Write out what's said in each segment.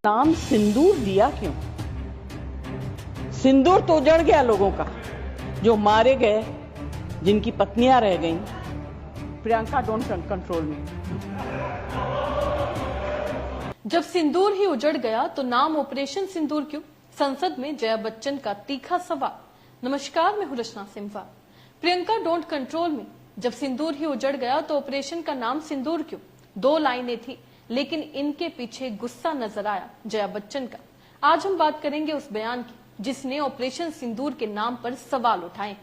नाम सिंदूर दिया क्यों? सिंदूर तो उजड़ गया लोगों का, जो मारे गए, जिनकी पत्नियां रह गईं। प्रियंका डोंट कंट्रोल मी। जब सिंदूर ही उजड़ गया तो नाम ऑपरेशन सिंदूर क्यों? संसद में जया बच्चन का तीखा सवाल। नमस्कार, मैं हूं रचना सिम्हा। प्रियंका डोंट कंट्रोल मी। जब सिंदूर ही उजड़ गया तो ऑपरेशन का नाम सिंदूर क्यों? 2 लाइनें थी, लेकिन इनके पीछे गुस्सा नजर आया जया बच्चन का। आज हम बात करेंगे उस बयान की जिसने ऑपरेशन सिंदूर के नाम पर सवाल उठाए।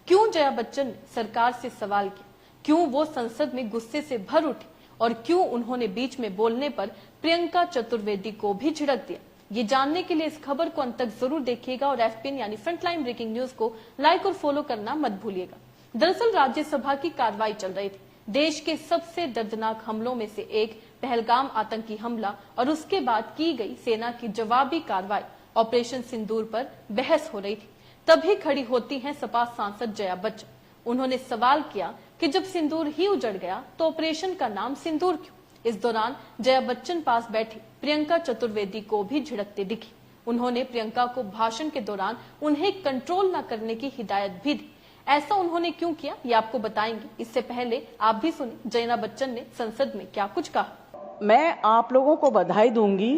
क्यों जया बच्चन ने सरकार से सवाल किया? क्यों वो संसद में गुस्से से भर उठी? और क्यों उन्होंने बीच में बोलने पर प्रियंका चतुर्वेदी को भी झिड़क दिया? ये जानने के लिए इस खबर को अंत तक जरूर देखिएगा और एफपीएन यानी फ्रंटलाइन ब्रेकिंग न्यूज को लाइक और फॉलो करना मत भूलिएगा। दरअसल राज्यसभा की कार्रवाई चल रही थी। देश के सबसे दर्दनाक हमलों में से एक पहलगाम आतंकी हमला और उसके बाद की गई सेना की जवाबी कार्रवाई ऑपरेशन सिंदूर पर बहस हो रही थी। तभी खड़ी होती हैं सपा सांसद जया बच्चन। उन्होंने सवाल किया कि जब सिंदूर ही उजड़ गया तो ऑपरेशन का नाम सिंदूर क्यों? इस दौरान जया बच्चन पास बैठी प्रियंका चतुर्वेदी को भी झिड़कते दिखी। उन्होंने प्रियंका को भाषण के दौरान उन्हें कंट्रोल न करने की हिदायत भी दी। ऐसा उन्होंने क्यों किया, ये आपको बताएंगे। इससे पहले आप भी सुनिए जया बच्चन ने संसद में क्या कुछ कहा। मैं आप लोगों को बधाई दूंगी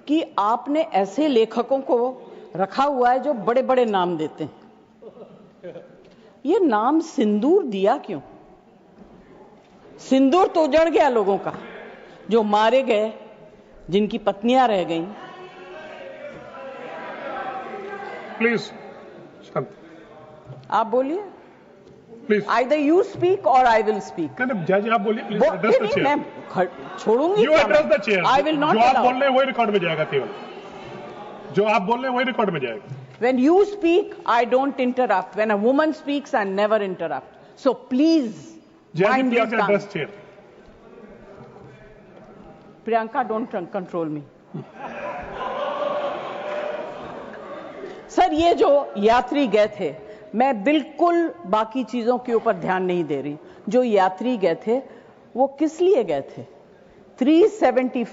कि आपने ऐसे लेखकों को रखा हुआ है जो बड़े बड़े नाम देते हैं। ये नाम सिंदूर दिया क्यों? सिंदूर तो उजड़ गया लोगों का, जो मारे गए, जिनकी पत्नियां रह गईं। प्लीज आप बोलिए। Please Either you speak or I will speak. जज आप बोलिए प्लीज। Address the chair. मैं छोड़ूंगी। You address the chair. I will not जो आप allow. बोल रहे हैं वही रिकॉर्ड में जाएगा। केवल जो आप बोल रहे हैं वही रिकॉर्ड में जाएगा। When you speak, I don't interrupt. When a woman speaks, I never interrupt. So please mind your tongue. Address chair. Priyanka, don't control me. Sir, ये जो यात्री गए थे, मैं बिल्कुल बाकी चीजों के ऊपर ध्यान नहीं दे रही। जो यात्री गए थे वो किस लिए गए थे? 370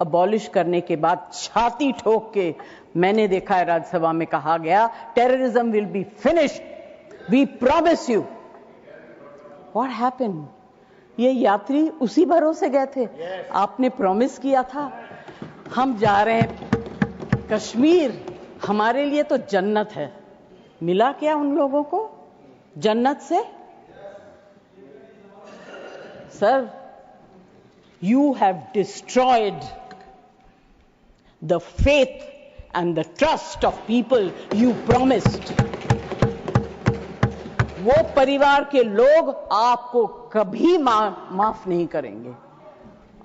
अबॉलिश करने के बाद छाती ठोक के मैंने देखा है राज्यसभा में कहा गया, terrorism will be finished, we promise you. What happened? ये यात्री उसी भरोसे गए थे। आपने प्रॉमिस किया था हम जा रहे हैं कश्मीर, हमारे लिए तो जन्नत है। मिला क्या उन लोगों को जन्नत से? Sir, you have destroyed the faith and the trust of people you promised. वो परिवार के लोग आपको कभी माफ नहीं करेंगे।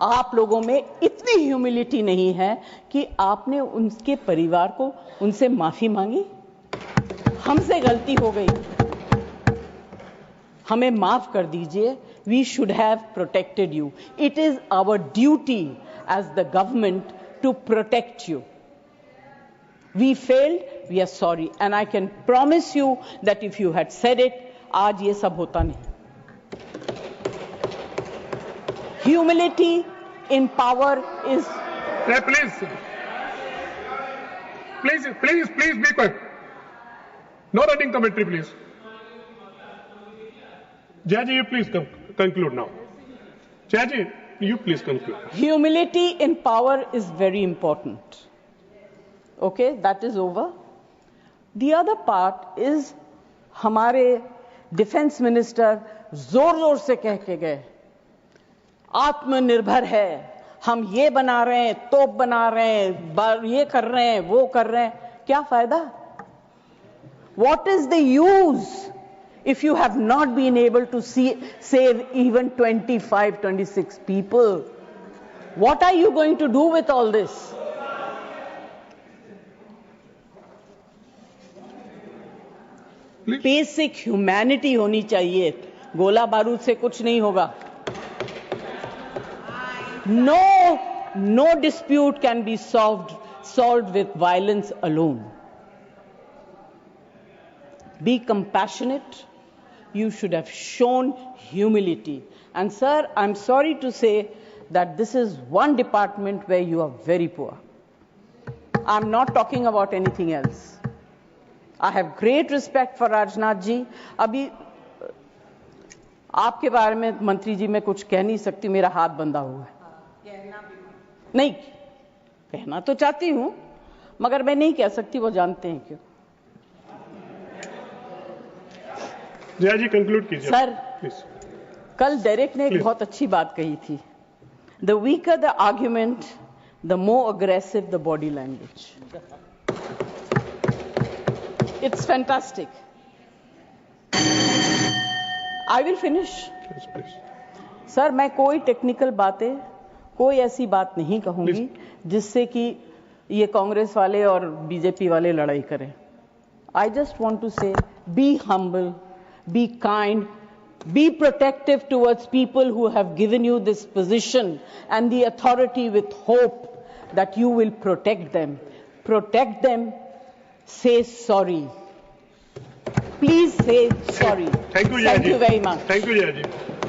आप लोगों में इतनी ह्यूमिलिटी नहीं है कि आपने उनके परिवार को उनसे माफी मांगी। हमसे गलती हो गई, हमें माफ कर दीजिए। We should have protected you. It is our duty as the government to protect you. We failed, we are sorry. And I can promise you that if you had said it, आज ये सब होता नहीं। Humility in power is... Please be quiet. No running commentary, please. Jaji, you please conclude now. Jaji, you please conclude. Humility in power is very important. Okay, that is over. The other part is हमारे defence minister जोर जोर से कह के गए, आत्मनिर्भर है, हम ये बना रहे हैं, तोप बना रहे हैं, ये कर रहे हैं, वो कर रहे हैं। क्या फायदा? What is the use if you have not been able to save even 25, 26 people? What are you going to do with all this? Basic humanity होनी चाहिए। गोला बारूद से कुछ नहीं होगा। No dispute can be solved with violence alone. Be compassionate. You should have shown humility. And sir, I'm sorry to say that this is one department where you are very poor. I'm not talking about anything else. I have great respect for Rajnath ji. अभी आपके बारे में मंत्री जी मैं कुछ कह नहीं सकती, मेरा हाथ बंधा हुआ है। नहीं कहना तो चाहती हूं मगर मैं नहीं कह सकती, वो जानते हैं क्यों। जया जी कंक्लूड कीजिए सर प्लीज। कल डेरेक ने एक बहुत अच्छी बात कही थी, the weaker the argument the more aggressive the body language. It's fantastic. I will finish. Sir मैं कोई टेक्निकल बातें, कोई ऐसी बात नहीं कहूंगी जिससे कि ये कांग्रेस वाले और बीजेपी वाले लड़ाई करें। आई जस्ट वांट टू से be humble, be kind, be protective towards people who have given you this position and the authority, with hope that you will protect them. Protect them. Say sorry. Please say sorry. Thank you, Jaya ji. Thank you very much. Thank you, Jaya ji.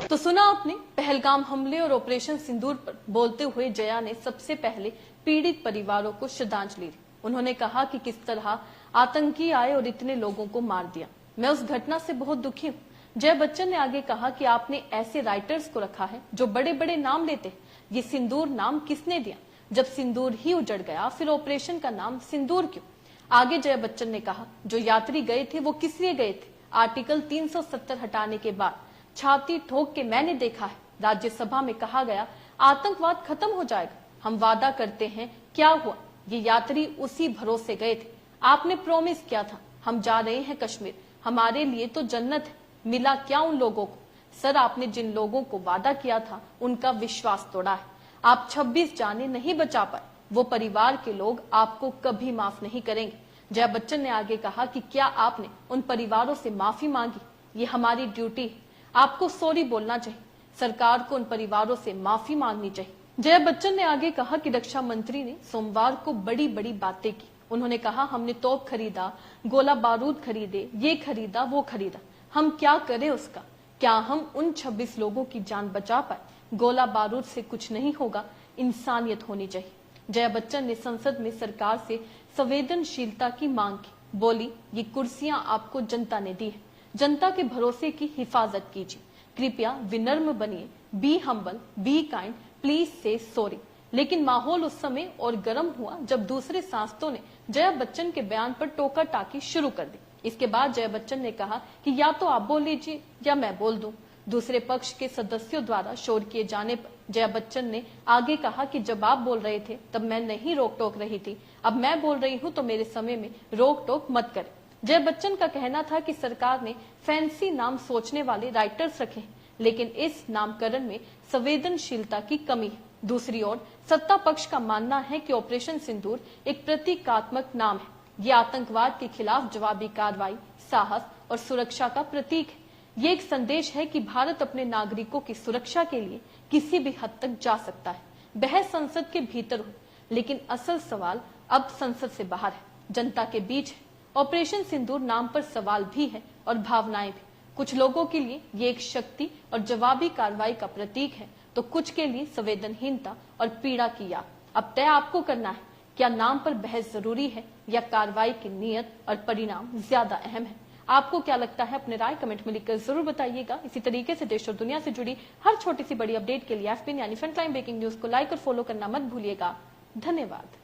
तो सुना आपने, पहलगाम हमले और operation सिंदूर पर बोलते हुए जया ने सबसे पहले पीड़ित परिवारों को श्रद्धांजलि दी। उन्होंने कहा कि किस तरह आतंकी आए और इतने लोगों को मार दिया। मैं उस घटना से बहुत दुखी हूँ। जया बच्चन ने आगे कहा कि आपने ऐसे राइटर्स को रखा है जो बड़े बड़े नाम लेते हैं। ये सिंदूर नाम किसने दिया? जब सिंदूर ही उजड़ गया फिर ऑपरेशन का नाम सिंदूर क्यों? आगे जया बच्चन ने कहा जो यात्री गए थे वो किस लिए गए थे? आर्टिकल 370 हटाने के बाद छाती ठोक के मैंने देखा है, राज्यसभा में कहा गया आतंकवाद खत्म हो जाएगा। हम वादा करते हैं, क्या हुआ? ये यात्री उसी भरोसे गए थे। आपने प्रॉमिस किया था हम जा रहे हैं कश्मीर, हमारे लिए तो जन्नत है। मिला क्या उन लोगों को? सर आपने जिन लोगों को वादा किया था उनका विश्वास तोड़ा है। आप 26 जाने नहीं बचा पाए, वो परिवार के लोग आपको कभी माफ नहीं करेंगे। जया बच्चन ने आगे कहा कि क्या आपने उन परिवारों से माफी मांगी? ये हमारी ड्यूटी है, आपको सॉरी बोलना चाहिए। सरकार को उन परिवारों से माफी मांगनी चाहिए। जया बच्चन ने आगे कहा कि रक्षा मंत्री ने सोमवार को बड़ी बड़ी बातें की। उन्होंने कहा हमने तोप खरीदा, गोला बारूद खरीदे, ये खरीदा, वो खरीदा। हम क्या करें उसका? क्या हम उन 26 लोगों की जान बचा पाए? गोला बारूद से कुछ नहीं होगा, इंसानियत होनी चाहिए। जया बच्चन ने संसद में सरकार से संवेदनशीलता की मांग की। बोली ये कुर्सियां आपको जनता ने दी है, जनता के भरोसे की हिफाजत कीजिए। कृपया विनम्र बनिए, be humble, be kind, please से सॉरी। लेकिन माहौल उस समय और गर्म हुआ जब दूसरे सांसदों ने जया बच्चन के बयान पर टोका टाकी शुरू कर दी। इसके बाद जया बच्चन ने कहा कि या तो आप बोल लीजिए या मैं बोल दूं। दूसरे पक्ष के सदस्यों द्वारा शोर किए जाने पर जया बच्चन ने आगे कहा कि जब आप बोल रहे थे तब मैं नहीं रोक टोक रही थी, अब मैं बोल रही हूं तो मेरे समय में रोक टोक मत करें। जया बच्चन का कहना था कि सरकार ने फैंसी नाम सोचने वाले राइटर्स रखे हैं, लेकिन इस नामकरण में संवेदनशीलता की कमी है। दूसरी ओर सत्ता पक्ष का मानना है कि ऑपरेशन सिंदूर एक प्रतीकात्मक नाम है। ये आतंकवाद के खिलाफ जवाबी कार्रवाई, साहस और सुरक्षा का प्रतीक है। ये एक संदेश है कि भारत अपने नागरिकों की सुरक्षा के लिए किसी भी हद तक जा सकता है। बहस संसद के भीतर हो, लेकिन असल सवाल अब संसद से बाहर है, जनता के बीच है। ऑपरेशन सिंदूर नाम पर सवाल भी है और भावनाएं भी। कुछ लोगों के लिए ये एक शक्ति और जवाबी कार्रवाई का प्रतीक है, तो कुछ के लिए संवेदनहीनता और पीड़ा की याद। अब तय आपको करना है, क्या नाम पर बहस जरूरी है या कार्रवाई की नीयत और परिणाम ज्यादा अहम है? आपको क्या लगता है? अपने राय कमेंट में लिखकर जरूर बताइएगा। इसी तरीके से देश और दुनिया से जुड़ी हर छोटी सी बड़ी अपडेट के लिए FPN यानी फ्रंटलाइन ब्रेकिंग न्यूज को लाइक और फॉलो करना मत भूलिएगा। धन्यवाद।